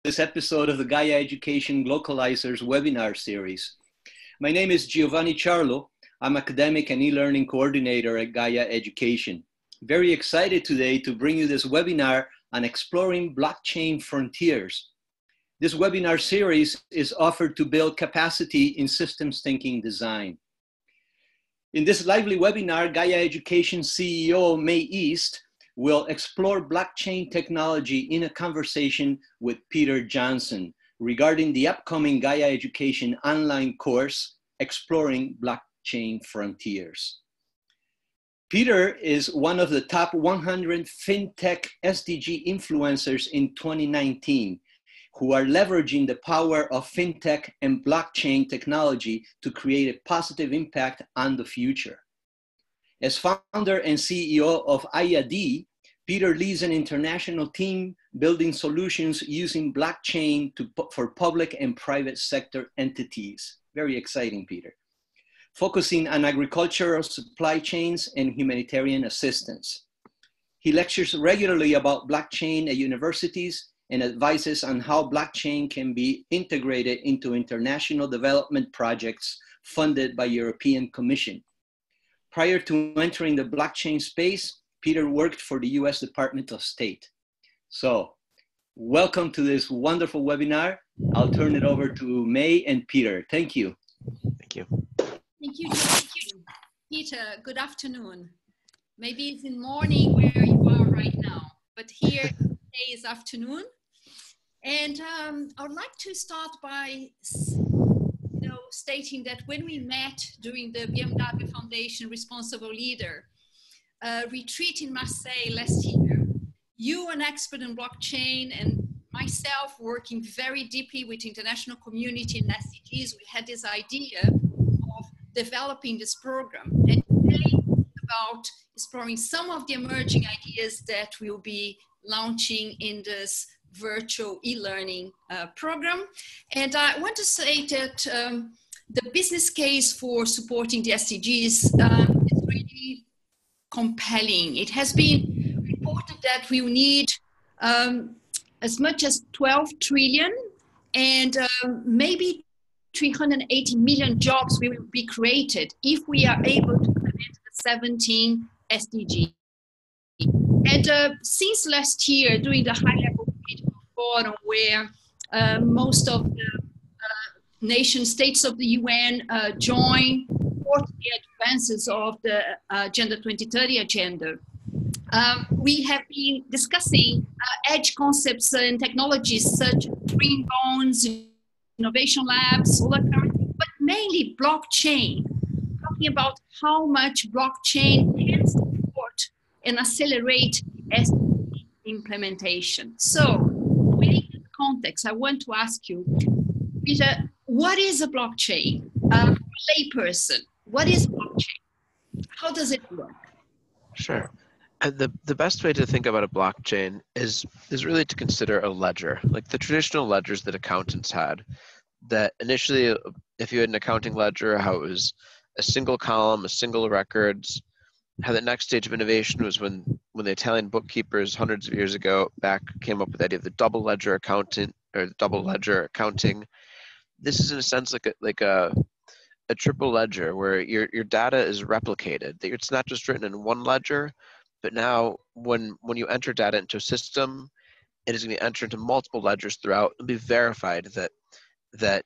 this episode of the Gaia Education Glocalisers webinar series. My name is Giovanni Charlo. I'm academic and e-learning coordinator at Gaia Education. Very excited today to bring you this webinar on exploring blockchain frontiers. This webinar series is offered to build capacity in systems thinking design. In this lively webinar, Gaia Education CEO May East will explore blockchain technology in a conversation with Peter Johnson regarding the upcoming Gaia Education online course, Exploring Blockchain Frontiers. Peter is one of the top 100 FinTech SDG influencers in 2019 who are leveraging the power of FinTech and blockchain technology to create a positive impact on the future. As founder and CEO of Ayadee, Peter leads an international team building solutions using blockchain for public and private sector entities. Very exciting, Peter. Focusing on agricultural supply chains and humanitarian assistance. He lectures regularly about blockchain at universities and advises on how blockchain can be integrated into international development projects funded by European Commission. Prior to entering the blockchain space, Peter worked for the US Department of State. So, welcome to this wonderful webinar. I'll turn it over to May and Peter. Thank you. Thank you. Thank you, Peter. Good afternoon. Maybe it's in morning where you are right now, but here today is afternoon. And I would like to start by stating that when we met during the BMW Foundation Responsible Leader retreat in Marseille last year, you, an expert in blockchain, and myself working very deeply with international community and SDGs, we had this idea of developing this program and really about exploring some of the emerging ideas that we'll be launching in this virtual e-learning program. And I want to say that the business case for supporting the SDGs is really compelling. It has been reported that we will need as much as 12 trillion and maybe 380 million jobs will be created if we are able to implement the 17 SDGs. And since last year, during the high-level political forum where most of the nation states of the UN join for the advances of the Agenda 2030 agenda, we have been discussing edge concepts and technologies such as green bonds, innovation labs, solar currency, but mainly blockchain, talking about how much blockchain can support and accelerate SDG implementation. So, within this context, I want to ask you, Peter, what is a blockchain? A layperson, what is blockchain? How does it work? Sure. And the best way to think about a blockchain is really to consider a ledger, like the traditional ledgers that accountants had. That initially, if you had an accounting ledger, how it was a single column, a single records. How the next stage of innovation was when the Italian bookkeepers hundreds of years ago back came up with the idea of the double ledger accounting or double ledger accounting. This is in a sense like a triple ledger where your data is replicated. It's not just written in one ledger, but now when you enter data into a system, it is going to enter into multiple ledgers throughout and be verified that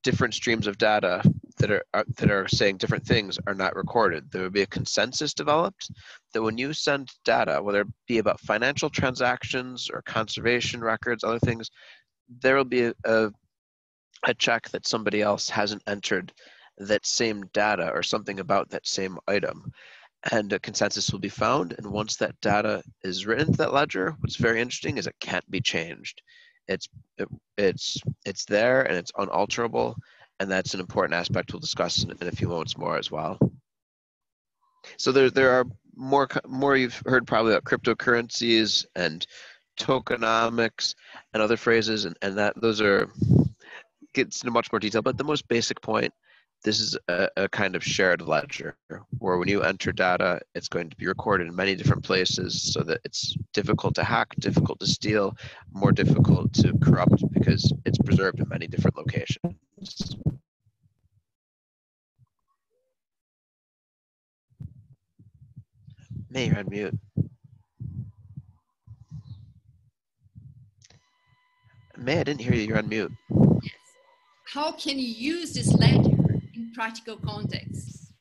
different streams of data that are saying different things are not recorded. There will be a consensus developed that when you send data, whether it be about financial transactions or conservation records, other things, there will be a check that somebody else hasn't entered that same data or something about that same item. And a consensus will be found. And once that data is written into that ledger, what's very interesting is it can't be changed. It's there and it's unalterable. And that's an important aspect we'll discuss in a few moments more as well. So there are more you've heard probably about cryptocurrencies and tokenomics and other phrases, and that those are gets into much more detail. But the most basic point this is a kind of shared ledger where when you enter data, it's going to be recorded in many different places so that it's difficult to hack, difficult to steal, more difficult to corrupt because it's preserved in many different locations. May, you're on mute. May, I didn't hear you. You're on mute. Yes. How can you use this ledger in practical contexts?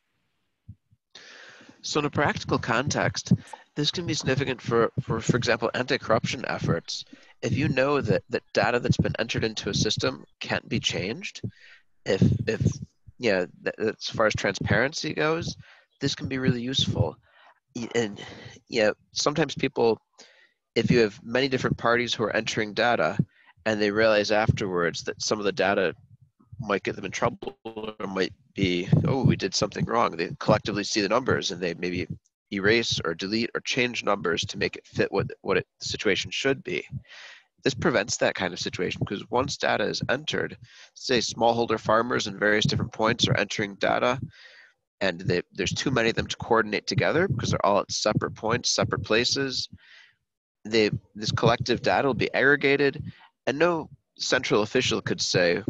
So in a practical context, this can be significant for example, anti-corruption efforts. If you know that data that's been entered into a system can't be changed, if yeah, as far as transparency goes, this can be really useful. And yeah, sometimes people, if you have many different parties who are entering data and they realize afterwards that some of the data might get them in trouble or might be, oh, we did something wrong. They collectively see the numbers and they maybe erase or delete or change numbers to make it fit what the situation should be. This prevents that kind of situation because once data is entered, say smallholder farmers in various different points are entering data and there's too many of them to coordinate together because they're all at separate points, separate places. This collective data will be aggregated and no central official could say,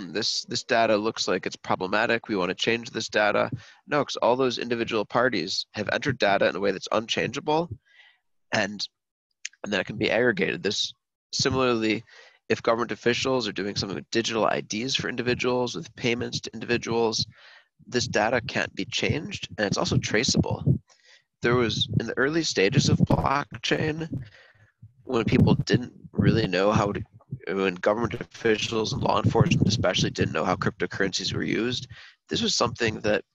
this data looks like it's problematic, we want to change this data. No, because all those individual parties have entered data in a way that's unchangeable and then it can be aggregated. This similarly, if government officials are doing something with digital IDs for individuals, with payments to individuals, this data can't be changed and it's also traceable. There was, in the early stages of blockchain, when people didn't really know when government officials and law enforcement especially didn't know how cryptocurrencies were used, this was something that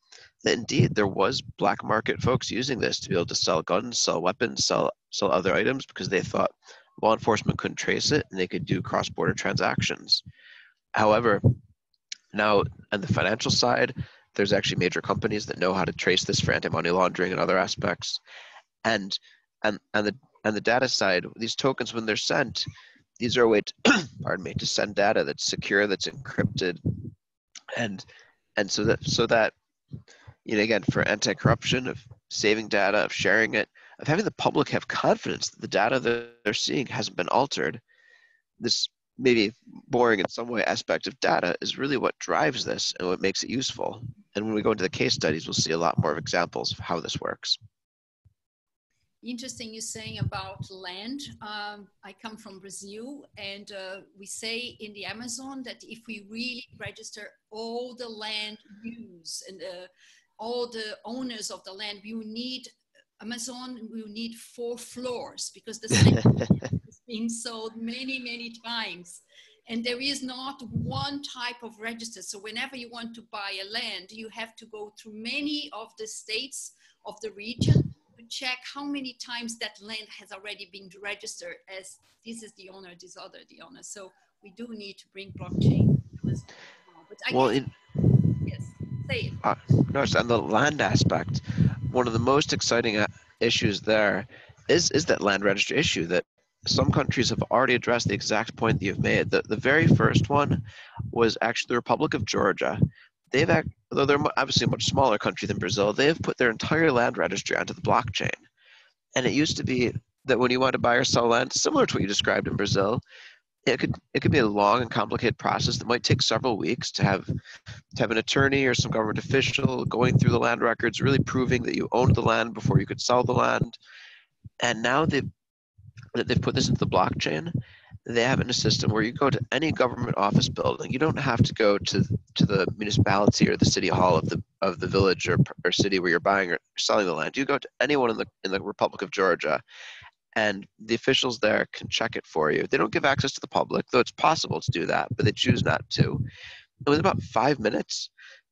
indeed there was black market folks using this to be able to sell guns, sell weapons, sell other items because they thought law enforcement couldn't trace it and they could do cross-border transactions. However, now on the financial side, there's actually major companies that know how to trace this for anti-money laundering and other aspects. And the data side, these tokens, when they're sent, these are a way to, pardon me, to send data that's secure, that's encrypted, and so that again, for anti-corruption, of saving data, of sharing it, of having the public have confidence that the data that they're seeing hasn't been altered. This maybe boring in some way aspect of data is really what drives this and what makes it useful. And when we go into the case studies, we'll see a lot more of examples of how this works. Interesting you're saying about land. I come from Brazil and we say in the Amazon that if we really register all the land use and all the owners of the land, we will need, Amazon will need 4 floors because the same is being sold many, many times. And there is not one type of register. So whenever you want to buy a land, you have to go through many of the states of the region to check how many times that land has already been registered as this is the owner, this other the owner. So we do need to bring blockchain. But I guess, yes, say it. No, on the land aspect, one of the most exciting issues there is that land registry issue that some countries have already addressed the exact point that you've made. The very first one was actually the Republic of Georgia. Though they're obviously a much smaller country than Brazil, they have put their entire land registry onto the blockchain. And it used to be that when you want to buy or sell land, similar to what you described in Brazil, it could be a long and complicated process that might take several weeks to have an attorney or some government official going through the land records, really proving that you owned the land before you could sell the land. And now they've put this into the blockchain. They have it in a system where you go to any government office building. You don't have to go to the municipality or the city hall of the village or city where you're buying or selling the land. You go to anyone in the Republic of Georgia, and the officials there can check it for you. They don't give access to the public, though it's possible to do that, but they choose not to. And within about 5 minutes,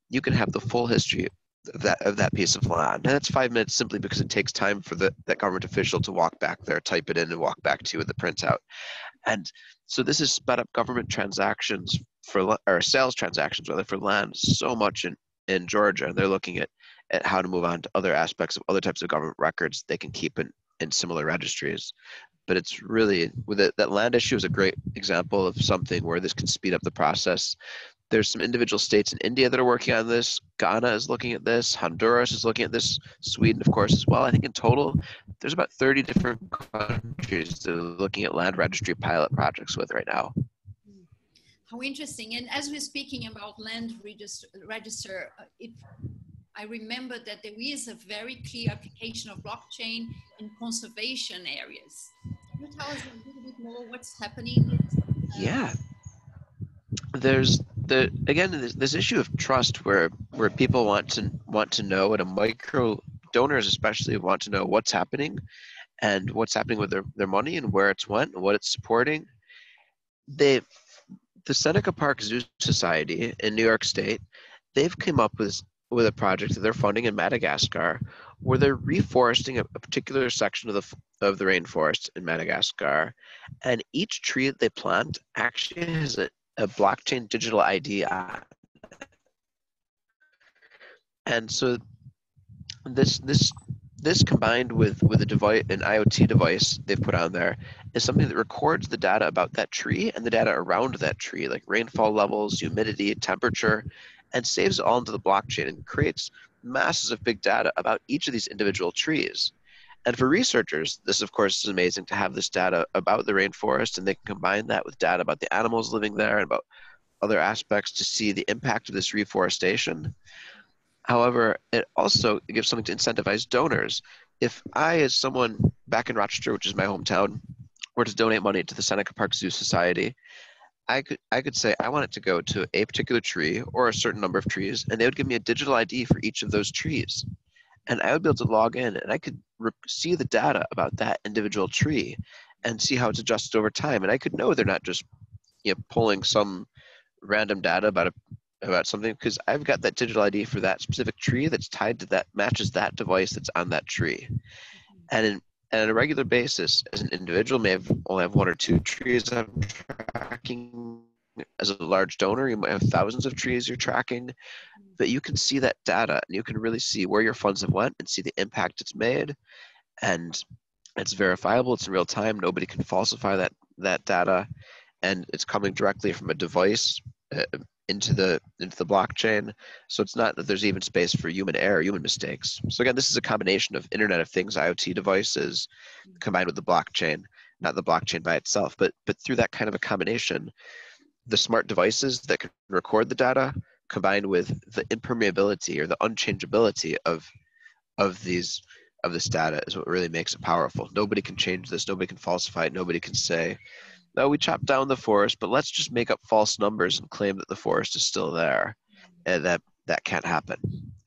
you can have the full history of that piece of land. And that's 5 minutes simply because it takes time for that government official to walk back there, type it in, and walk back to you with the printout. And so this has sped up government transactions or sales transactions rather for land so much in Georgia. They're looking at how to move on to other aspects of other types of government records they can keep in similar registries. But it's really, that land issue is a great example of something where this can speed up the process. There's some individual states in India that are working on this. Ghana is looking at this. Honduras is looking at this. Sweden, of course, as well. I think in total, there's about 30 different countries that are looking at land registry pilot projects with right now. How interesting. And as we're speaking about land register, I remember that there is a very clear application of blockchain in conservation areas. Can you tell us a little bit more what's happening? Yeah. There's this issue of trust where people want to know, and micro donors especially want to know what's happening and what's happening with their money and where it's went and what it's supporting. The Seneca Park Zoo Society in New York State, they've come up with a project that they're funding in Madagascar where they're reforesting a particular section of the rainforest in Madagascar, and each tree that they plant actually has a blockchain digital ID on it. And so this combined with a device, an IoT device they've put on there, is something that records the data about that tree and the data around that tree, like rainfall levels, humidity, temperature, and saves it all into the blockchain and creates masses of big data about each of these individual trees. And for researchers, this of course is amazing to have this data about the rainforest, and they can combine that with data about the animals living there and about other aspects to see the impact of this reforestation. However, it also gives something to incentivize donors. If I, as someone back in Rochester, which is my hometown, were to donate money to the Seneca Park Zoo Society, I could say I want it to go to a particular tree or a certain number of trees, and they would give me a digital ID for each of those trees. And I would be able to log in, and I could see the data about that individual tree and see how it's adjusted over time. And I could know they're not just pulling some random data about something, because I've got that digital ID for that specific tree that's tied to that, matches that device that's on that tree. And on a regular basis, as an individual, only have one or two trees I'm tracking. As a large donor, you might have thousands of trees you're tracking, but you can see that data and you can really see where your funds have went and see the impact it's made. And it's verifiable, it's in real time, nobody can falsify that data, and it's coming directly from a device into the blockchain. So it's not that there's even space for human error, human mistakes. So again, this is a combination of Internet of Things, IoT devices, combined with the blockchain, not the blockchain by itself, but through that kind of a combination, the smart devices that can record the data combined with the impermeability or the unchangeability of this data is what really makes it powerful. Nobody can change this, nobody can falsify it, nobody can say, no, we chopped down the forest, but let's just make up false numbers and claim that the forest is still there. And that can't happen.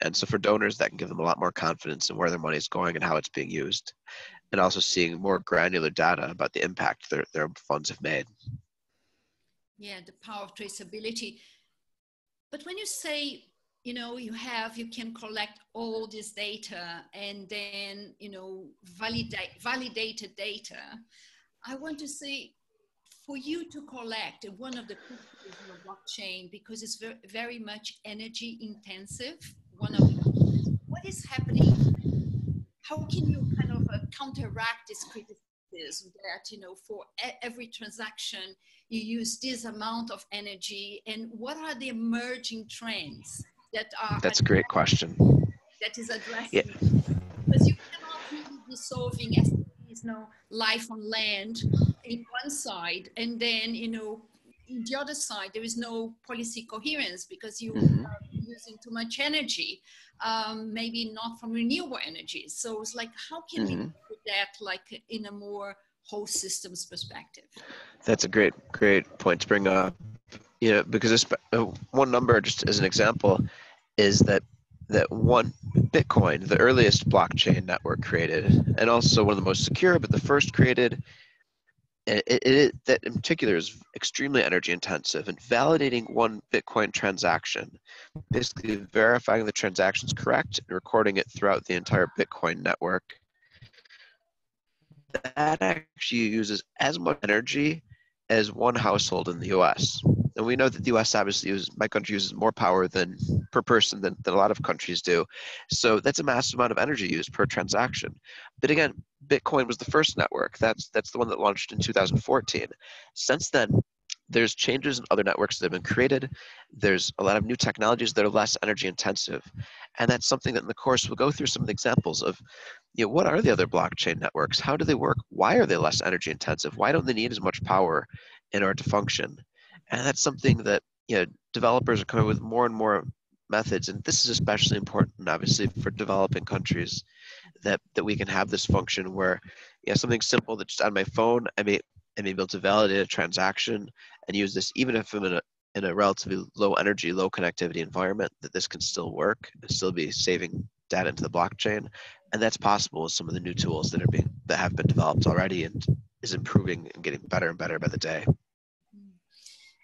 And so for donors, that can give them a lot more confidence in where their money is going and how it's being used, and also seeing more granular data about the impact their funds have made. Yeah, the power of traceability. But when you say, you can collect all this data and then, validated data, I want to say, for you to collect one of the principles of blockchain, because it's very, very much energy intensive, what is happening? How can you kind of counteract this criticism that, for every transaction, you use this amount of energy, and what are the emerging trends that are— That's a great question. That is addressing, yeah. Because you cannot really be solving SDGs, life on land in one side, and then, in the other side, there is no policy coherence because you are using too much energy, maybe not from renewable energy. So it's like, how can we put that in a more whole systems perspective? That's a great point to bring up. Because one number, just as an example, is that one Bitcoin, the earliest blockchain network created, and also one of the most secure, but the first created, that in particular is extremely energy intensive. And validating one Bitcoin transaction, basically verifying the transaction is correct and recording it throughout the entire Bitcoin network, that actually uses as much energy as one household in the US. And we know that the US obviously my country uses more power per person than a lot of countries do. So that's a massive amount of energy used per transaction. But again, Bitcoin was the first network. That's the one that launched in 2014. Since then, there's changes in other networks that have been created. There's a lot of new technologies that are less energy intensive. And that's something that in the course we'll go through some of the examples of, what are the other blockchain networks? How do they work? Why are they less energy intensive? Why don't they need as much power in order to function? And that's something that, developers are coming with more and more methods. And this is especially important, obviously, for developing countries, that we can have this function where, something simple that just on my phone, I may be able to validate a transaction and use this, even if I'm in a relatively low energy, low connectivity environment, that this can still work and still be saving data into the blockchain. And that's possible with some of the new tools that have been developed already, and is improving and getting better and better by the day.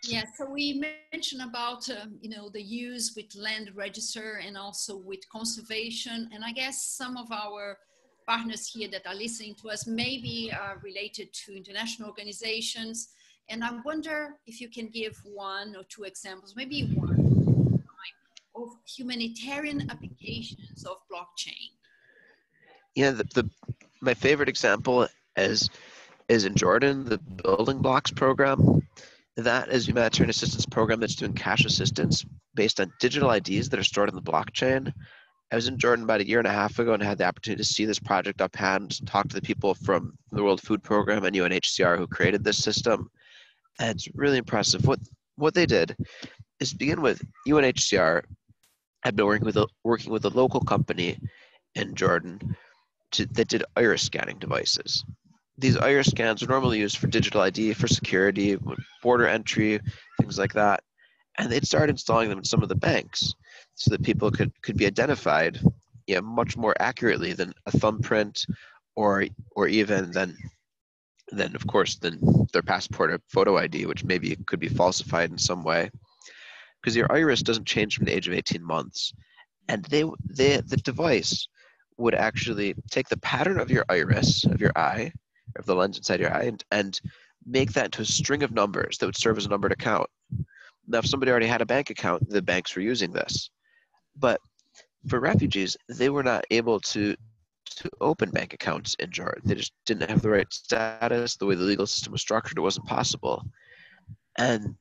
Yeah, so we mentioned about, the use with land register and also with conservation. And I guess some of our partners here that are listening to us maybe are related to international organizations. And I wonder if you can give one or two examples, maybe one, of humanitarian applications of blockchain. Yeah, my favorite example is in Jordan, the Building Blocks program. That is a humanitarian assistance program that's doing cash assistance based on digital IDs that are stored in the blockchain. I was in Jordan about a year and a half ago and had the opportunity to see this project up hand, talk to the people from the World Food Program and UNHCR who created this system. And it's really impressive. What they did is begin with UNHCR had been working with a local company in Jordan that did iris scanning devices. These iris scans are normally used for digital ID, for security, border entry, things like that. And they'd start installing them in some of the banks so that people could be identified much more accurately than a thumbprint or even than their passport or photo ID, which maybe could be falsified in some way. Because your iris doesn't change from the age of 18 months. And the device would actually take the pattern of your iris, of your eye, of the lens inside your eye, and make that into a string of numbers that would serve as a numbered account. Now, if somebody already had a bank account, the banks were using this. But for refugees, they were not able to open bank accounts in Jordan. They just didn't have the right status. The way the legal system was structured, it wasn't possible. And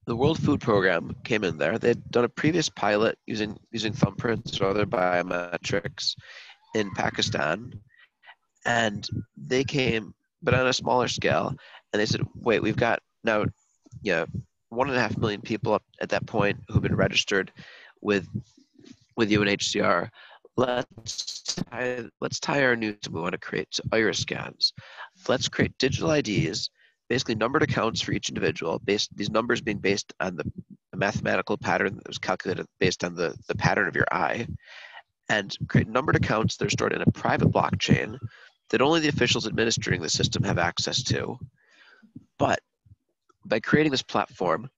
the World Food Program came in there. They'd done a previous pilot using thumbprints or other biometrics in Pakistan. And they came, but on a smaller scale, and they said, wait, we've got now 1.5 million people at that point who've been registered with UNHCR. Let's tie our new we want to create to iris scans. Let's create digital IDs, basically numbered accounts for each individual, these numbers being based on the mathematical pattern that was calculated based on the pattern of your eye, and create numbered accounts that are stored in a private blockchain that only the officials administering the system have access to. But by creating this platform,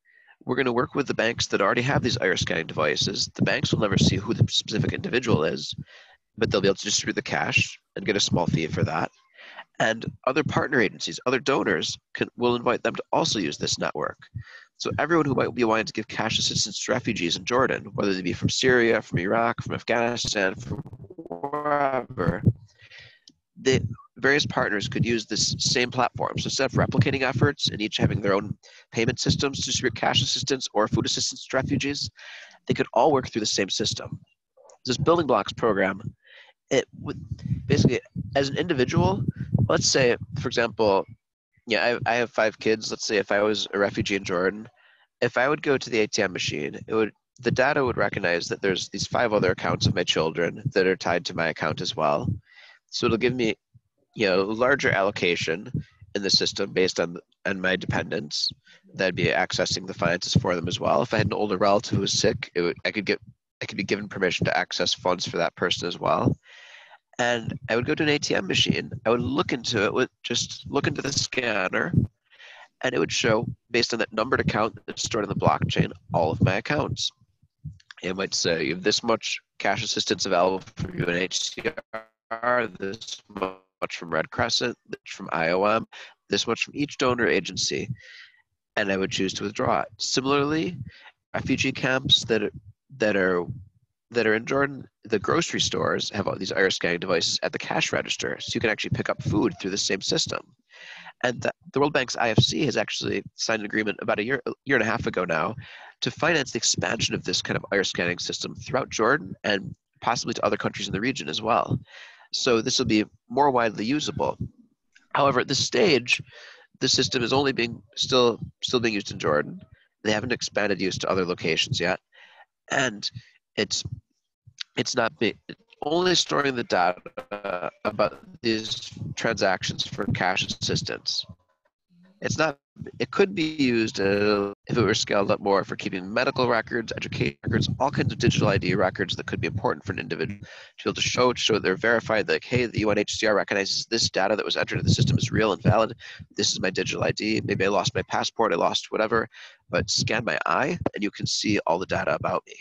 we're going to work with the banks that already have these iris scanning devices. The banks will never see who the specific individual is, but they'll be able to distribute the cash and get a small fee for that. And other partner agencies, other donors will invite them to also use this network. So everyone who might be wanting to give cash assistance to refugees in Jordan, whether they be from Syria, from Iraq, from Afghanistan, from wherever, the various partners could use this same platform. So instead of replicating efforts and each having their own payment systems to distribute cash assistance or food assistance to refugees, they could all work through the same system. This Building Blocks program, it would basically, as an individual, let's say, for example, I have 5 kids. Let's say if I was a refugee in Jordan, if I would go to the ATM machine, the data would recognize that there's these 5 other accounts of my children that are tied to my account as well. So it'll give me, a larger allocation in the system based on my dependents. That'd be accessing the finances for them as well. If I had an older relative who was sick, I could be given permission to access funds for that person as well. And I would go to an ATM machine. I would look into it, look into the scanner, and it would show, based on that numbered account that's stored in the blockchain, all of my accounts. It might say you have this much cash assistance available from UNHCR, this much from Red Crescent, this from IOM, this much from each donor agency, and I would choose to withdraw it. Similarly, refugee camps that are in Jordan, the grocery stores have all these iris scanning devices at the cash register, so you can actually pick up food through the same system. And the World Bank's IFC has actually signed an agreement about a year and a half ago now to finance the expansion of this kind of iris scanning system throughout Jordan and possibly to other countries in the region as well. So this will be more widely usable. However, at this stage, the system is only still being used in Jordan. They haven't expanded use to other locations yet, and it's not only storing the data about these transactions for cash assistance. It could be used if it were scaled up more for keeping medical records, education records, all kinds of digital ID records that could be important for an individual to be able to show they're verified, like, hey, the UNHCR recognizes this data that was entered into the system is real and valid. This is my digital ID. Maybe I lost my passport, I lost whatever, but scan my eye and you can see all the data about me.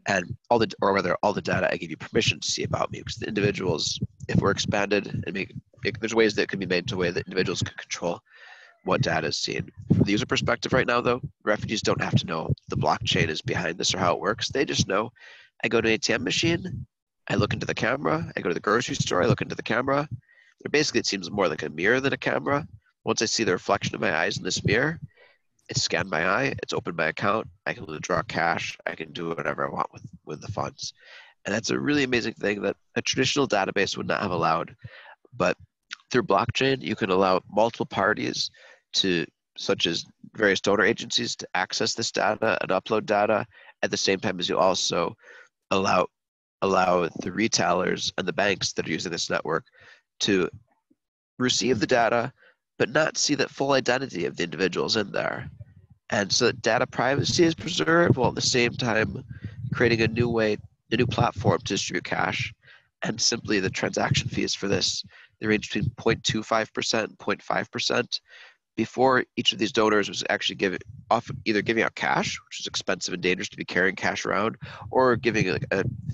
And all the data I give you permission to see about me, because the individuals, if we're expanded and there's ways that it can be made to a way that individuals can control what data is seen. From the user perspective right now, though, refugees don't have to know the blockchain is behind this or how it works. They just know, I go to an ATM machine, I look into the camera, I go to the grocery store, I look into the camera. Basically, it seems more like a mirror than a camera. Once I see the reflection of my eyes in this mirror, it's scanned my eye, it's opened my account, I can withdraw cash, I can do whatever I want with the funds. And that's a really amazing thing that a traditional database would not have allowed. But through blockchain, you can allow multiple parties such as various donor agencies, to access this data and upload data at the same time as you also allow the retailers and the banks that are using this network to receive the data, but not see that full identity of the individuals in there. And so that data privacy is preserved while at the same time creating a new platform to distribute cash. And simply the transaction fees for this, they range between 0.25% and 0.5%. Before, each of these donors was actually either giving out cash, which is expensive and dangerous to be carrying cash around, or giving a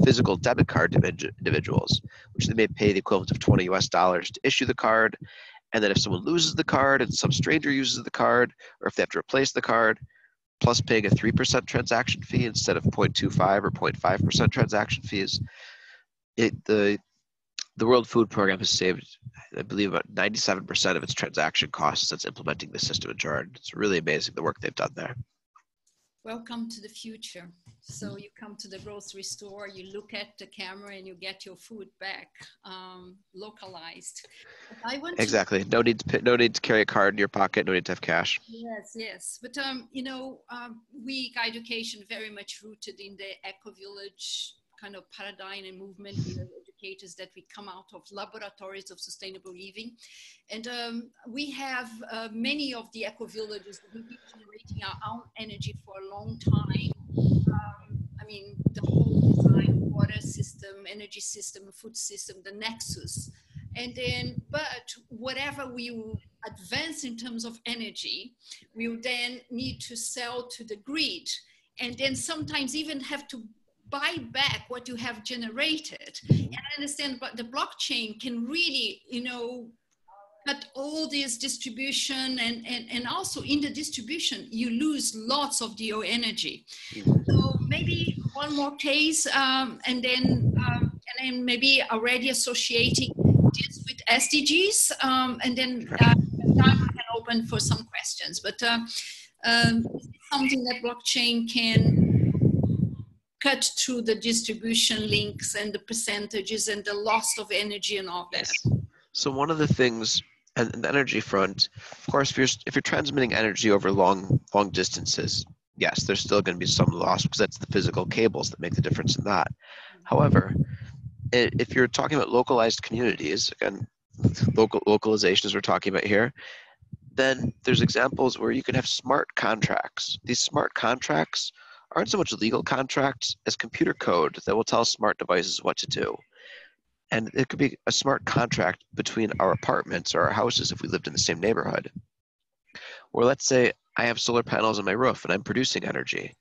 physical debit card to individuals, which they may pay the equivalent of $20 US to issue the card. And then if someone loses the card and some stranger uses the card, or if they have to replace the card, plus paying a 3% transaction fee instead of 0.25 or 0.5% transaction fees, the World Food Program has saved, I believe, about 97% of its transaction costs since implementing the system in Jordan. It's really amazing the work they've done there. Welcome to the future. So you come to the grocery store, you look at the camera and you get your food back localized. Exactly. No need to carry a card in your pocket, no need to have cash. Yes. But, we, Gaia Education, very much rooted in the eco-village kind of paradigm and movement. We are educators that we come out of laboratories of sustainable living. And we have many of the eco-villages that we've been generating our own energy for a long time. The whole design, water system, energy system, food system, the nexus. And then, but whatever we will advance in terms of energy, we will then need to sell to the grid. And then sometimes even have to buy back what you have generated. And I understand, but the blockchain can really, cut all this distribution and also in the distribution, you lose lots of your energy. So maybe one more case and then maybe already associating this with SDGs and then time can open for some questions. But something that blockchain can cut through the distribution links and the percentages and the loss of energy and all that. So one of the things, and the energy front, of course, if you're transmitting energy over long distances, yes, there's still going to be some loss because that's the physical cables that make the difference in that. However, if you're talking about localized communities, again, localizations we're talking about here, then there's examples where you can have smart contracts. These smart contracts aren't so much legal contracts as computer code that will tell smart devices what to do. And it could be a smart contract between our apartments or our houses if we lived in the same neighborhood. Or let's say I have solar panels on my roof and I'm producing energy.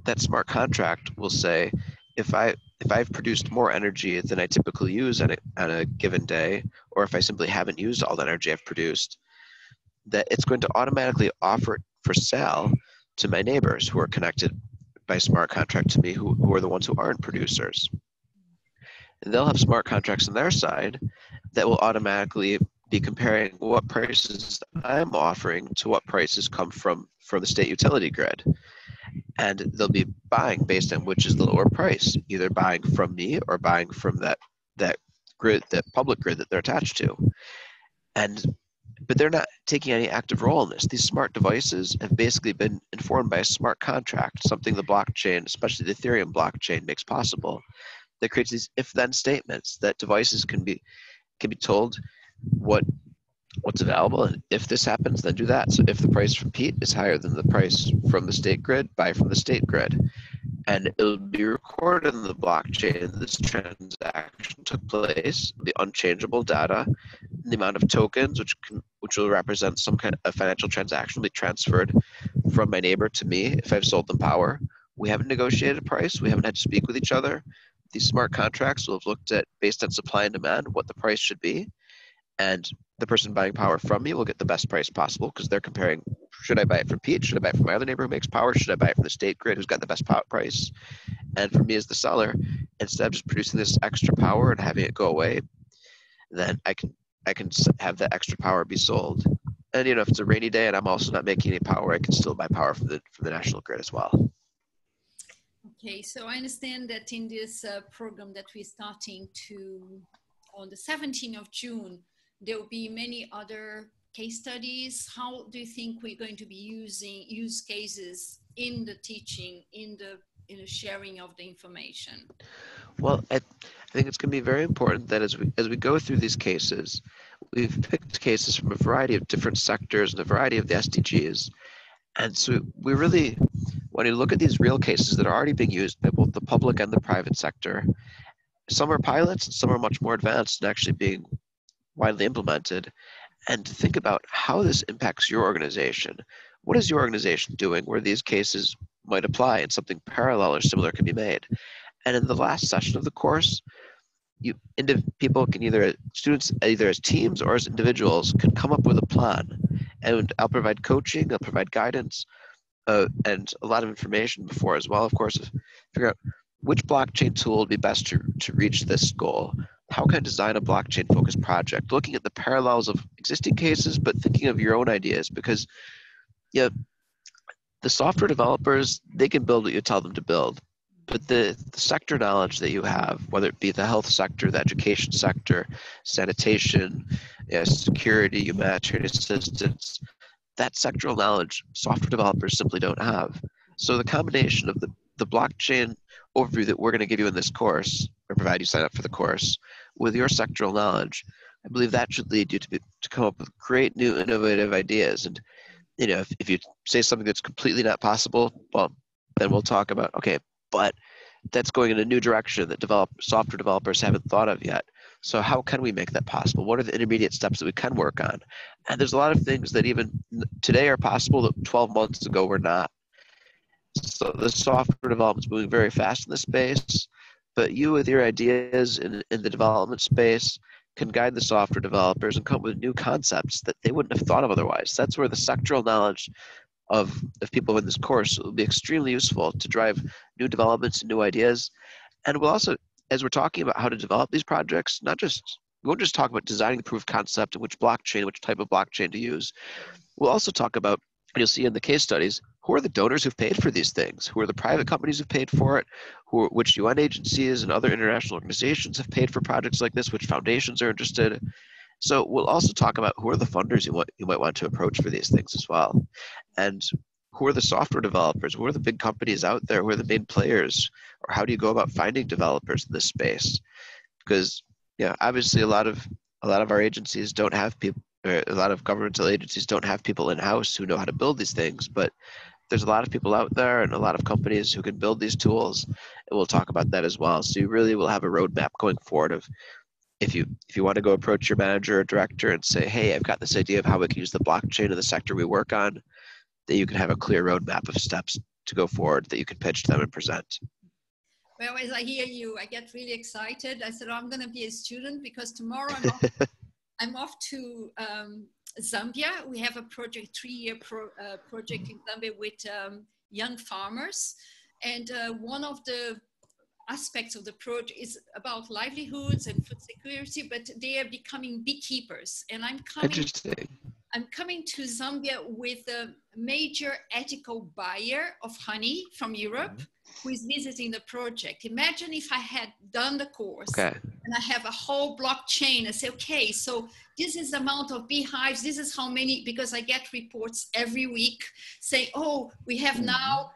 That smart contract will say, if I've produced more energy than I typically use on a given day, or if I simply haven't used all the energy I've produced, that it's going to automatically offer it for sale to my neighbors who are connected by smart contract to me, who are the ones who aren't producers. And they'll have smart contracts on their side that will automatically be comparing what prices I'm offering to what prices come from the state utility grid. And they'll be buying based on which is the lower price, either buying from me or buying from that grid, that public grid that they're attached to. But they're not taking any active role in this. These smart devices have basically been informed by a smart contract, something the blockchain, especially the Ethereum blockchain, makes possible, that creates these if-then statements that devices can be told what's available, and if this happens, then do that. So if the price from Pete is higher than the price from the state grid, buy from the state grid. And it'll be recorded in the blockchain this transaction took place, the unchangeable data, the amount of tokens, which will represent some kind of financial transaction, will be transferred from my neighbor to me if I've sold them power. We haven't negotiated a price. We haven't had to speak with each other. These smart contracts will have looked at, based on supply and demand, what the price should be. And the person buying power from me will get the best price possible because they're comparing, should I buy it from Pete? Should I buy it from my other neighbor who makes power? Should I buy it from the state grid who's got the best power price? And for me as the seller, instead of just producing this extra power and having it go away, then I can have that extra power be sold. And if it's a rainy day and I'm also not making any power, I can still buy power from the national grid as well. Okay, so I understand that in this program that we're starting on the 17th of June, there will be many other case studies. How do you think we're going to be using use cases in the teaching, in the sharing of the information? Well, I think it's going to be very important that as we go through these cases, we've picked cases from a variety of different sectors and a variety of the SDGs. And so we really want to look at these real cases that are already being used by both the public and the private sector. Some are pilots and some are much more advanced and actually being widely implemented, and to think about how this impacts your organization. What is your organization doing where these cases might apply and something parallel or similar can be made? And in the last session of the course, people can students either as teams or as individuals can come up with a plan. And I'll provide coaching, I'll provide guidance, and a lot of information before as well, of course, figure out which blockchain tool would be best to reach this goal. How can I design a blockchain-focused project? Looking at the parallels of existing cases, but thinking of your own ideas, because the software developers, they can build what you tell them to build, but the sector knowledge that you have, whether it be the health sector, the education sector, sanitation, security, humanitarian assistance, that sectoral knowledge software developers simply don't have. So the combination of the blockchain overview that we're going to give you in this course, or provide you sign up for the course, with your sectoral knowledge, I believe that should lead you to come up with great new innovative ideas. And if you say something that's completely not possible, well, then we'll talk about, okay, but that's going in a new direction that software developers haven't thought of yet. So how can we make that possible? What are the intermediate steps that we can work on? And there's a lot of things that even today are possible that 12 months ago were not. So the software development is moving very fast in this space, but you with your ideas in the development space can guide the software developers and come up with new concepts that they wouldn't have thought of otherwise. That's where the sectoral knowledge of people in this course will be extremely useful to drive new developments and new ideas. And we'll also, as we're talking about how to develop these projects, we won't just talk about designing the proof of concept and which type of blockchain to use. We'll also talk about, and you'll see in the case studies, who are the donors who've paid for these things? Who are the private companies who've paid for it? Which UN agencies and other international organizations have paid for projects like this? Which foundations are interested? So we'll also talk about who are the funders you might want to approach for these things as well. And who are the software developers? Who are the big companies out there? Who are the main players? Or how do you go about finding developers in this space? Because obviously a lot of our agencies don't have people, a lot of governmental agencies don't have people in-house who know how to build these things, but there's a lot of people out there and a lot of companies who can build these tools, and we'll talk about that as well. So you really will have a roadmap going forward of if you want to go approach your manager or director and say, hey, I've got this idea of how we can use the blockchain in the sector we work on, that you can have a clear roadmap of steps to go forward that you can pitch to them and present. Well, as I hear you, I get really excited. I said, I'm going to be a student because tomorrow I'm off to Zambia. We have a project, 3-year project in Zambia with young farmers. And one of the aspects of the project is about livelihoods and food security, but they are becoming beekeepers. And Interesting. I'm coming to Zambia with a major ethical buyer of honey from Europe who is visiting the project. Imagine if I had done the course and I have a whole blockchain. I say, okay, so this is the amount of beehives. This is how many, because I get reports every week saying, oh, we have now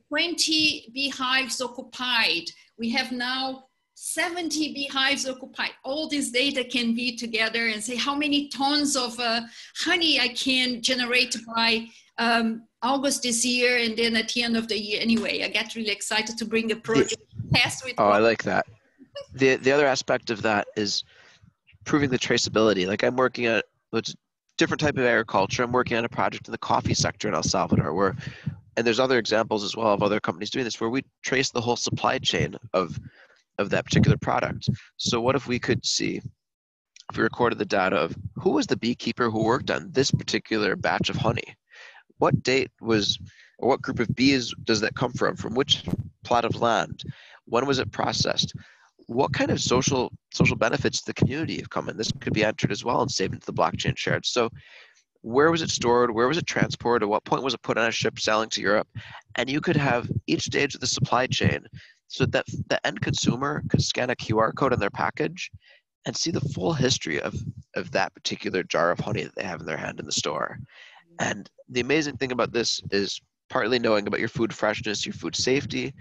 20 beehives occupied. We have now 70 beehives occupied. All this data can be together and say how many tons of honey I can generate by August this year, and then at the end of the year. Anyway, I get really excited to bring a project test with. Oh, I like that. The other aspect of that is proving the traceability. Like I'm working at a different type of agriculture. I'm working on a project in the coffee sector in El Salvador, and there's other examples as well of other companies doing this, where we trace the whole supply chain of that particular product. So what if we could see, if we recorded the data of who was the beekeeper who worked on this particular batch of honey? What date was, or what group of bees does that come from which plot of land? When was it processed? What kind of social benefits to the community have come in? This could be entered as well and saved into the blockchain shared. So where was it stored? Where was it transported? At what point was it put on a ship sailing to Europe? And you could have each stage of the supply chain so that the end consumer could scan a QR code on their package and see the full history of that particular jar of honey that they have in their hand in the store. And the amazing thing about this is partly knowing about your food freshness, your food safety,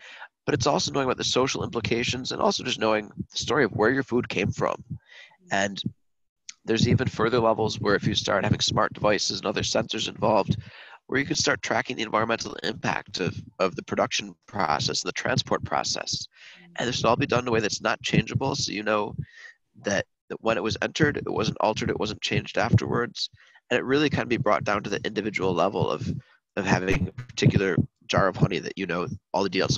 but it's also knowing about the social implications and also just knowing the story of where your food came from. And there's even further levels where if you start having smart devices and other sensors involved, where you can start tracking the environmental impact of the production process, the transport process. And this will all be done in a way that's not changeable, so you know that when it was entered, it wasn't altered, it wasn't changed afterwards. And it really can be brought down to the individual level of having a particular jar of honey that you know all the details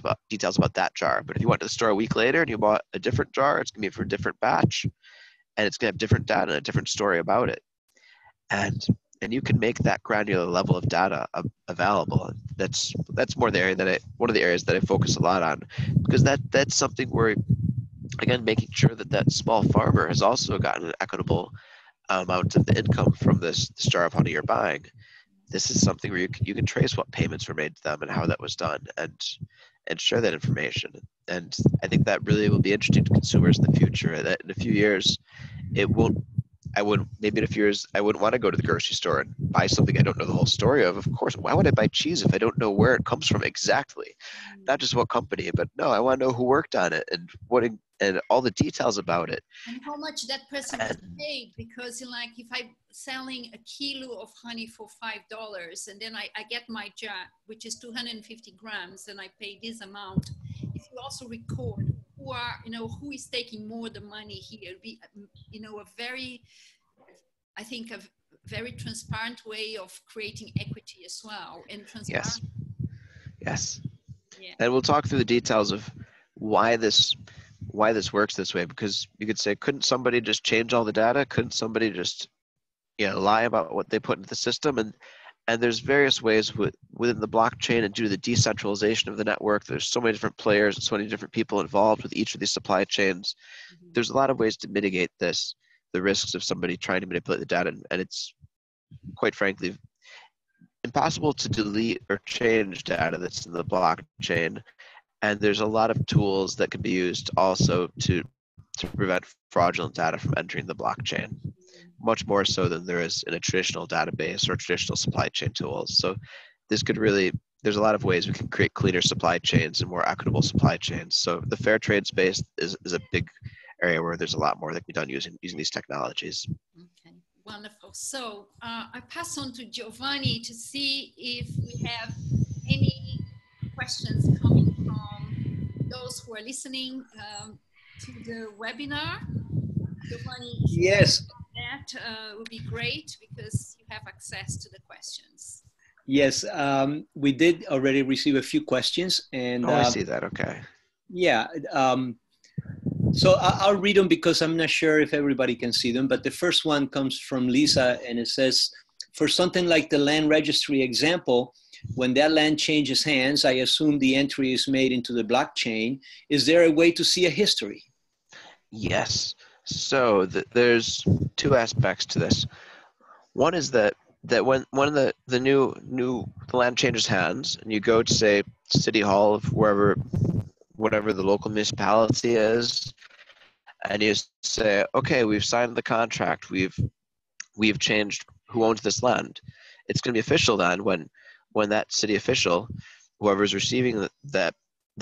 about that jar. But if you went to the store a week later and you bought a different jar, it's going to be for a different batch, and it's going to have different data and a different story about it. And you can make that granular level of data available. That's more the area one of the areas that I focus a lot on, because that's something where, again, making sure that small farmer has also gotten an equitable amount of the income from this jar of honey you're buying. This is something where you can trace what payments were made to them and how that was done, and share that information. And I think that really will be interesting to consumers in the future. That in a few years, I wouldn't want to go to the grocery store and buy something I don't know the whole story of. Of course, why would I buy cheese if I don't know where it comes from exactly? Not just what company, but no, I want to know who worked on it and and all the details about it. And how much that person was paid, because like if I'm selling a kilo of honey for $5 and then I get my jar, which is 250 grams, and I pay this amount, if you also record who is taking more the money here, it'll be, a very transparent way of creating equity as well. And transparent. Yes. Yeah. And we'll talk through the details of why this works this way, because you could say, couldn't somebody just change all the data? Couldn't somebody just lie about what they put into the system? And there's various ways within the blockchain, and due to the decentralization of the network, there's so many different players and so many different people involved with each of these supply chains. Mm-hmm. There's a lot of ways to mitigate the risks of somebody trying to manipulate the data. And it's, quite frankly, impossible to delete or change data that's in the blockchain. And there's a lot of tools that can be used also to prevent fraudulent data from entering the blockchain, much more so than there is in a traditional database or traditional supply chain tools. So there's a lot of ways we can create cleaner supply chains and more equitable supply chains. So the fair trade space is a big area where there's a lot more that can be done using these technologies. Okay, wonderful. So I pass on to Giovanni to see if we have any questions coming from those who are listening to the webinar. Giovanni, yes, that would be great because you have access to the questions. Yes, we did already receive a few questions, and I see that. Okay. Yeah. So I'll read them because I'm not sure if everybody can see them. But the first one comes from Lisa, and it says, for something like the land registry example, When that land changes hands, I assume the entry is made into the blockchain. Is there a way to see a history? Yes. So there's two aspects to this. One is that when the land changes hands and you go to, say, City Hall of whatever the local municipality is, and you say, okay, we've signed the contract, we've changed who owns this land. It's going to be official then when that city official, whoever's receiving the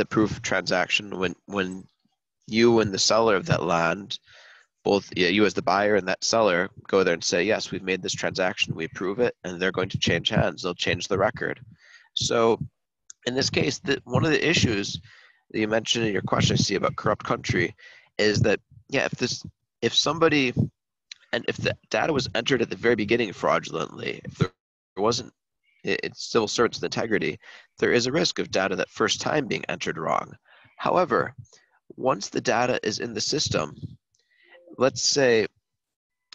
proof of transaction, when you and the seller of that land, both you as the buyer and that seller, go there and say, yes, we've made this transaction, we approve it, and they're going to change hands. They'll change the record. So in this case, one of the issues that you mentioned in your question, I see, about corrupt country, is that, yeah, if somebody, and if the data was entered at the very beginning fraudulently, if there wasn't, it's civil servants with integrity, there is a risk of data that first time being entered wrong. However, once the data is in the system, let's say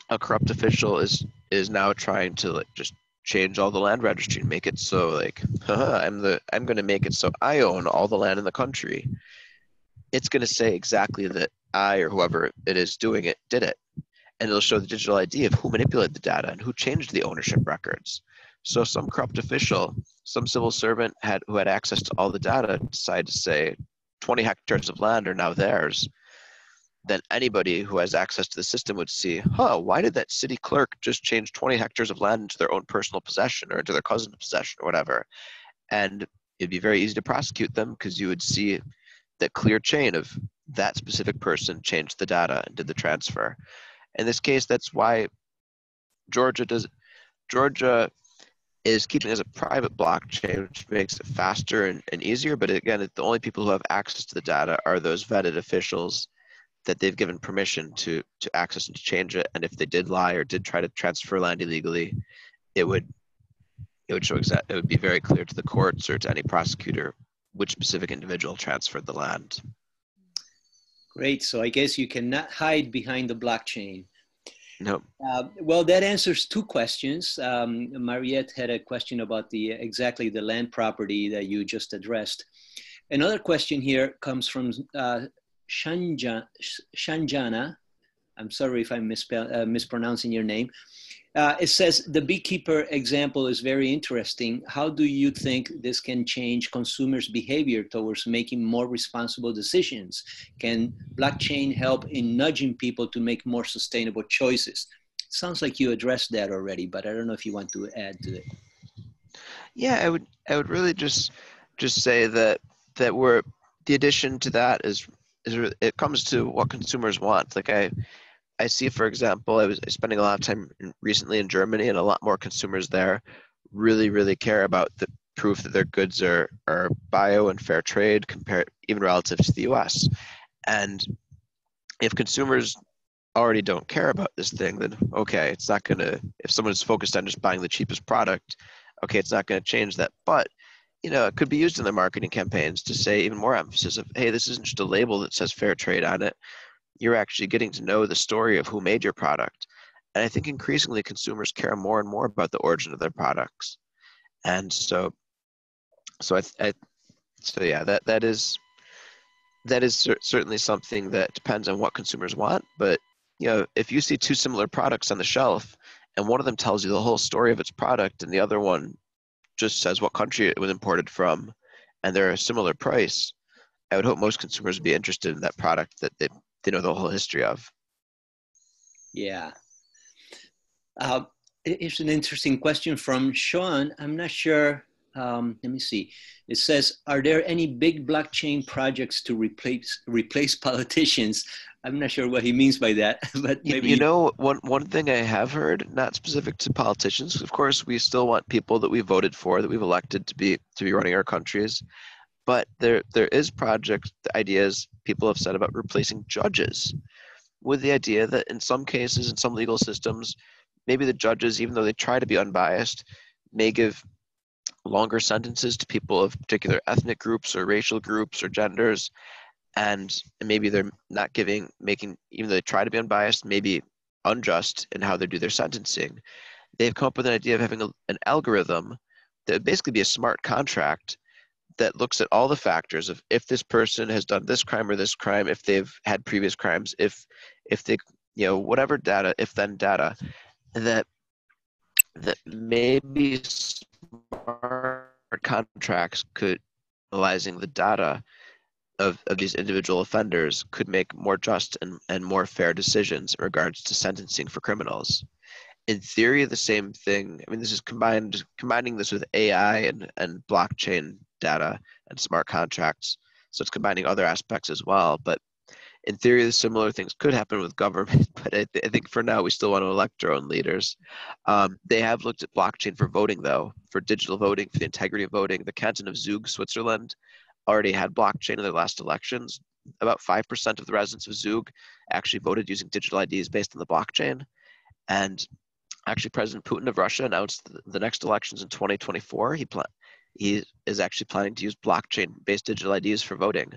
a corrupt official is now trying to just change all the land registry and make it so I'm going to make it so I own all the land in the country. It's going to say exactly that I, or whoever it is doing it, did it. And it'll show the digital ID of who manipulated the data and who changed the ownership records. So some corrupt official, some civil servant who had access to all the data, decided to say 20 hectares of land are now theirs. Then anybody who has access to the system would see, why did that city clerk just change 20 hectares of land into their own personal possession or into their cousin's possession or whatever? And it'd be very easy to prosecute them because you would see that clear chain of that specific person changed the data and did the transfer. In this case, that's why Georgia is keeping it as a private blockchain, which makes it faster and easier. But again, the only people who have access to the data are those vetted officials that they've given permission to access and to change it. And if they did lie or did try to transfer land illegally, it would show it would be very clear to the courts or to any prosecutor which specific individual transferred the land. Great. So I guess you cannot hide behind the blockchain. No. Well, that answers two questions. Mariette had a question about exactly the land property that you just addressed. Another question here comes from Shanjana. I'm sorry if I'm mispronouncing your name. It says, the beekeeper example is very interesting. How do you think this can change consumers' behavior towards making more responsible decisions? Can blockchain help in nudging people to make more sustainable choices? Sounds like you addressed that already, but I don't know if you want to add to it. Yeah, I would really just say that the addition to that is it comes to what consumers want. Like I see, for example, I was spending a lot of time recently in Germany, and a lot more consumers there really care about the proof that their goods are bio and fair trade, compared even relative to the US. And if consumers already don't care about this thing, then okay, it's not gonna, if someone's focused on just buying the cheapest product, okay, it's not gonna change that. But it could be used in their marketing campaigns to say even more emphasis of, hey, this isn't just a label that says fair trade on it. You're actually getting to know the story of who made your product. And I think increasingly consumers care more and more about the origin of their products. And so yeah, that is certainly something that depends on what consumers want. But if you see two similar products on the shelf and one of them tells you the whole story of its product and the other one just says what country it was imported from and they're a similar price, I would hope most consumers would be interested in that product that they know the whole history of. Yeah. It's an interesting question from Sean. I'm not sure. Let me see. It says, are there any big blockchain projects to replace politicians? I'm not sure what he means by that, but maybe. One thing I have heard, not specific to politicians, of course, we still want people that we voted for, that we've elected to be running our countries. But there is project ideas people have said about replacing judges, with the idea that in some cases, in some legal systems, maybe the judges, even though they try to be unbiased, may give longer sentences to people of particular ethnic groups or racial groups or genders, and maybe they're not making, even though they try to be unbiased, maybe unjust in how they do their sentencing. They've come up with an idea of having an algorithm that would basically be a smart contract that looks at all the factors of if this person has done this crime or this crime, if they've had previous crimes, if they, whatever data, if then data, that maybe smart contracts could, analyzing the data of these individual offenders, could make more just and more fair decisions in regards to sentencing for criminals. In theory, the same thing. I mean, this is combining this with AI and blockchain data and smart contracts. So it's combining other aspects as well. But in theory, similar things could happen with government. But I think for now, we still want to elect our own leaders. They have looked at blockchain for voting, though, for digital voting, for the integrity of voting. The canton of Zug, Switzerland, already had blockchain in their last elections. About 5% of the residents of Zug actually voted using digital IDs based on the blockchain. And actually, President Putin of Russia announced the next elections in 2024. He is actually planning to use blockchain-based digital IDs for voting.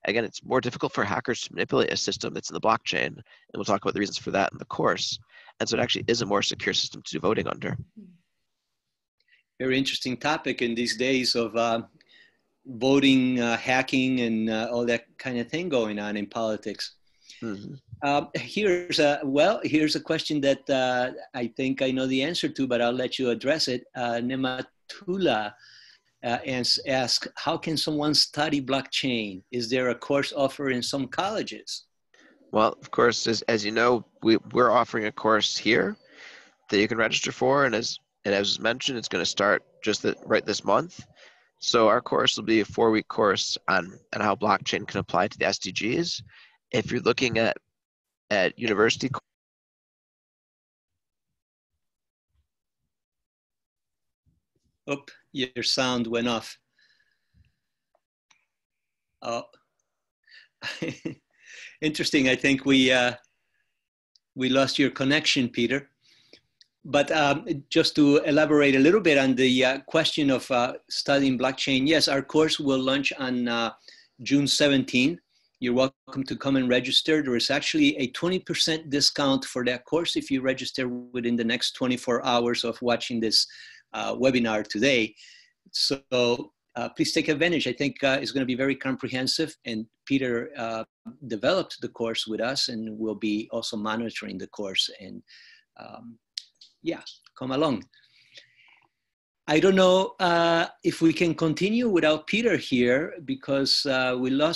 Again, it's more difficult for hackers to manipulate a system that's in the blockchain, and we'll talk about the reasons for that in the course. And so it actually is a more secure system to do voting under. Very interesting topic in these days of voting, hacking, and all that kind of thing going on in politics. Mm-hmm. Here's a question that I think I know the answer to, but I'll let you address it. Nematula asks, how can someone study blockchain? Is there a course offered in some colleges? Well, of course, as you know, we're offering a course here that you can register for, and as mentioned, it's going to start just right this month. So our course will be a 4-week course on how blockchain can apply to the SDGs. If you're looking at university. Oh, your sound went off. Oh, interesting. I think we lost your connection, Peter. But just to elaborate a little bit on the question of studying blockchain, yes, our course will launch on June 17th. You're welcome to come and register. There is actually a 20% discount for that course if you register within the next 24 hours of watching this webinar today. So please take advantage. I think it's going to be very comprehensive, and Peter developed the course with us and will be also monitoring the course, and yeah, come along. I don't know if we can continue without Peter here because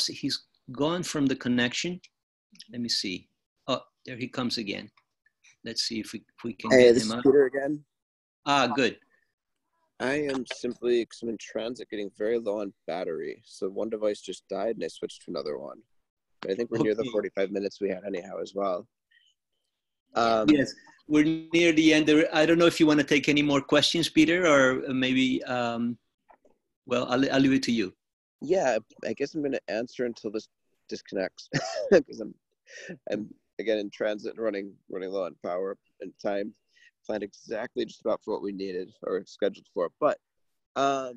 he's gone from the connection. Let me see. Oh, there he comes again. Let's see if we can get him up. Peter again. Ah, good. I am simply, because I'm in transit, getting very low on battery. So one device just died and I switched to another one. But I think we're near the 45 minutes we had anyhow as well. Yes, we're near the end. I don't know if you want to take any more questions, Peter, or maybe, well, I'll leave it to you. Yeah, I guess I'm going to answer until this disconnects because I'm again in transit and running low on power and time. Planned exactly just about for what we needed or scheduled for. But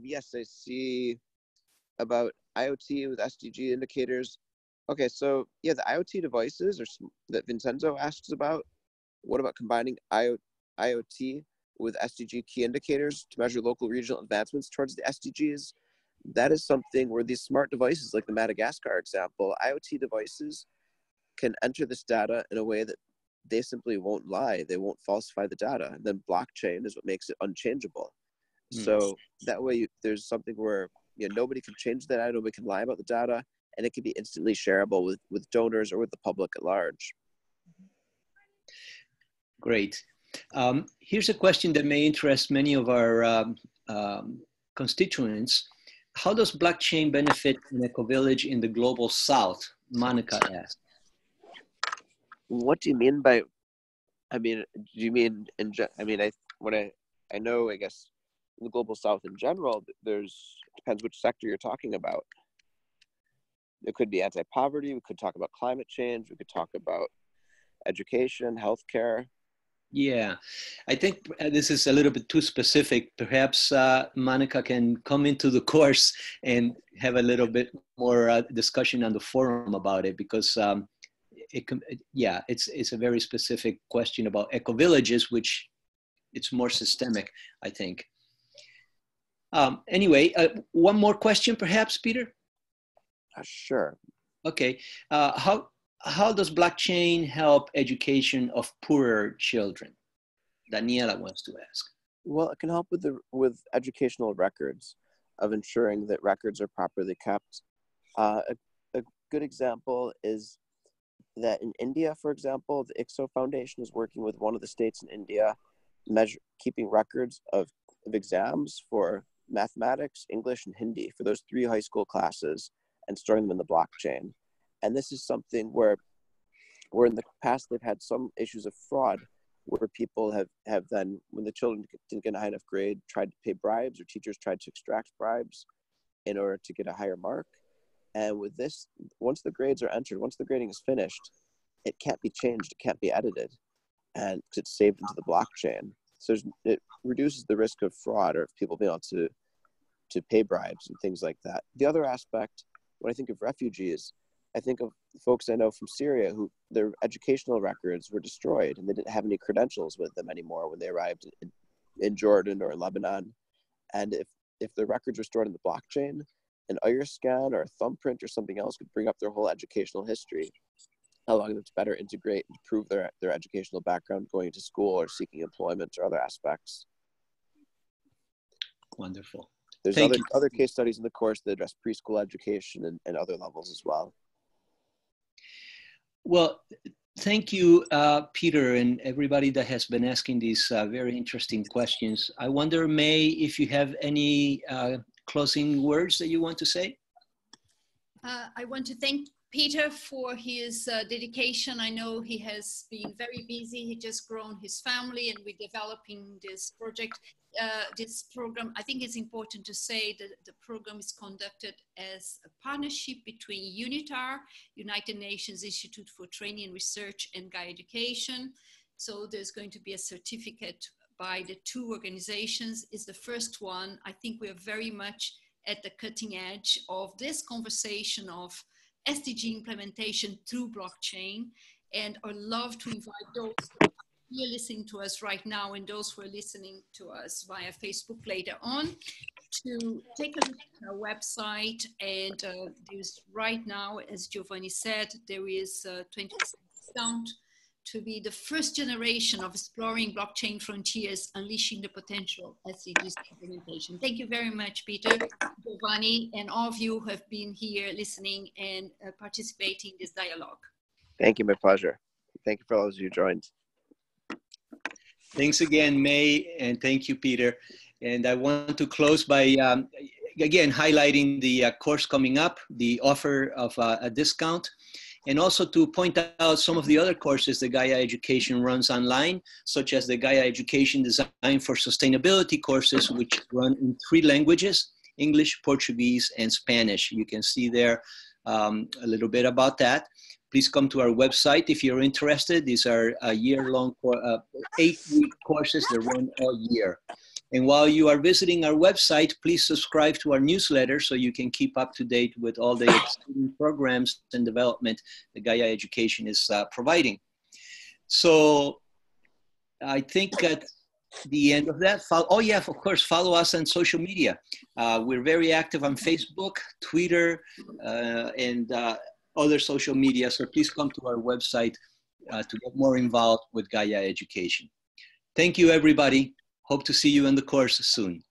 yes, I see about IoT with SDG indicators. Okay, so yeah, the IoT devices that Vincenzo asks about. What about combining IoT with SDG key indicators to measure local regional advancements towards the SDGs? That is something where these smart devices, like the Madagascar example, IoT devices can enter this data in a way that they simply won't lie. They won't falsify the data. And then blockchain is what makes it unchangeable. So that way there's something where nobody can change the data, nobody can lie about the data, and it can be instantly shareable with donors or with the public at large. Great. Here's a question that may interest many of our constituents. How does blockchain benefit an eco-village in the global south? Monica asked. What do you mean by, do you mean, I know, I guess, in the global south in general, depends which sector you're talking about. It could be anti-poverty, we could talk about climate change, we could talk about education, healthcare. Yeah, I think this is a little bit too specific. Perhaps Monica can come into the course and have a little bit more discussion on the forum about it, because it's a very specific question about eco-villages, which it's more systemic, I think. Anyway, one more question perhaps, Peter? Sure. Okay. How does blockchain help education of poorer children? Daniela wants to ask. Well, it can help with educational records, of ensuring that records are properly kept. A good example is that in India, for example, the ICSO Foundation is working with one of the states in India, keeping records of exams for mathematics, English, and Hindi for those 3 high school classes, and storing them in the blockchain. And this is something where in the past they've had some issues of fraud, where people have then, when the children didn't get a high enough grade, tried to pay bribes, or teachers tried to extract bribes in order to get a higher mark. And with this, once the grades are entered, once the grading is finished, it can't be changed, it can't be edited, and because it's saved into the blockchain. So it reduces the risk of fraud, or of people being able to pay bribes and things like that. The other aspect, when I think of refugees, I think of folks I know from Syria who their educational records were destroyed, and they didn't have any credentials with them anymore when they arrived in Jordan or Lebanon. And if their records were stored in the blockchain, an iris scan or a thumbprint or something else could bring up their whole educational history, allowing them to better integrate and prove their educational background going to school or seeking employment or other aspects. Wonderful. There's other case studies in the course that address preschool education and other levels as well. Well, thank you, Peter, and everybody that has been asking these very interesting questions. I wonder, May, if you have any closing words that you want to say? I want to thank Peter for his dedication. I know he has been very busy. He just grown his family, and we're developing this project, this program. I think it's important to say that the program is conducted as a partnership between UNITAR, United Nations Institute for Training and Research, and Gaia Education. So there's going to be a certificate by the 2 organizations. It's the first one. I think we are very much at the cutting edge of this conversation of SDG implementation through blockchain, and I'd love to invite those who are listening to us right now and those who are listening to us via Facebook later on to take a look at our website. And there's right now, as Giovanni said, there is a 20% discount to be the first generation of exploring blockchain frontiers, unleashing the potential SDGs implementation. Thank you very much, Peter, Giovanni, and all of you who have been here listening and participating in this dialogue. Thank you, my pleasure. Thank you for those of you who joined. Thanks again, May, and thank you, Peter. And I want to close by, again, highlighting the course coming up, the offer of a discount, and also to point out some of the other courses that Gaia Education runs online, such as the Gaia Education Design for Sustainability courses, which run in 3 languages, English, Portuguese, and Spanish. You can see there a little bit about that. Please come to our website if you're interested. These are a year-long, 8-week courses that run all year. And while you are visiting our website, please subscribe to our newsletter so you can keep up to date with all the exciting programs and development that Gaia Education is providing. So I think at the end of that, oh yeah, of course, follow us on social media. We're very active on Facebook, Twitter, and other social media. So please come to our website to get more involved with Gaia Education. Thank you, everybody. Hope to see you in the course soon.